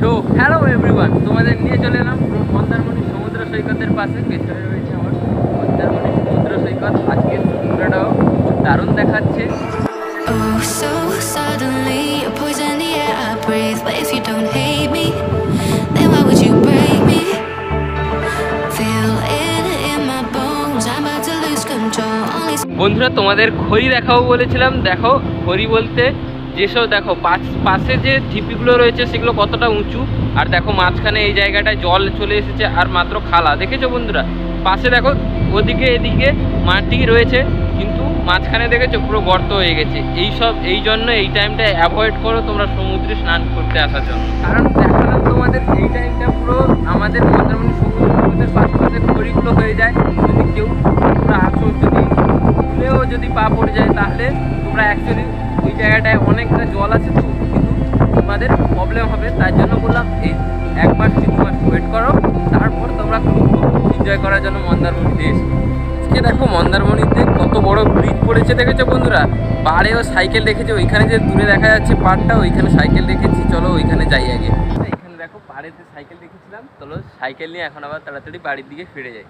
তো hello everyone, তোমাদের নিয়ে চলে এলাম মন্দারমণি সমুদ্র সৈকতের পাশে। পেছনে রয়েছে আমার মন্দারমণি সমুদ্র সৈকত। আজকের সমুদ্রটাও দারুণ দেখাচ্ছে। Oh, so suddenly you're poison the air I breathe. But if you don't hate me, then why would you break me? Feel it in my bones. I'm about to lose control. Only বন্ধুরা, তোমাদের খড়ি দেখাবো বলেছিলাম। দেখো খড়ি বলতে যেসব দেখো পাশে যে ঢিপিগুলো রয়েছে সেগুলো কতটা উঁচু, আর দেখো মাঝখানে এই জায়গাটায় জল চলে এসেছে আর মাত্র খালা। দেখেছো বন্ধুরা, পাশে দেখো ওদিকে এদিকে মাটি রয়েছে, কিন্তু মাঝখানে দেখেছো পুরো গর্ত হয়ে গেছে। এই জন্য এই টাইমটা অ্যাভয়েড করো তোমরা সমুদ্রে স্নান করতে আসার জন্য। কারণ দেখালাম তোমাদের এই টাইমটা পুরো আমাদের মন্দারমণি সমুদ্রের পাশে খড়িগুলো হয়ে যায়। যদি কেউ তোমরা আসো, যদি পা পড়ে যায় তাহলে তোমরা অ্যাকচুয়ালি ওই জায়গাটায় অনেকটা জল আছে, তো কিন্তু তোমাদের প্রবলেম হবে। তার জন্য বললাম এই একবার 3 মাস ওয়েট করো, তারপর তোমরা খুব এনজয় করার জন্য মন্দারমণিতে এসো। আজকে দেখো মন্দারমণিতে কত বড় ব্রিজ পড়েছে, দেখেছো বন্ধুরা। পাড়েও সাইকেল দেখেছো, ওইখানে যে দূরে দেখা যাচ্ছে পাড়টা, ওইখানে সাইকেল দেখেছি। চলো ওইখানে যাই আগে। এখানে দেখো পাড়েতে সাইকেল দেখেছিলাম, চলো সাইকেল নিয়ে এখন আবার তাড়াতাড়ি বাড়ির দিকে ফিরে যাই।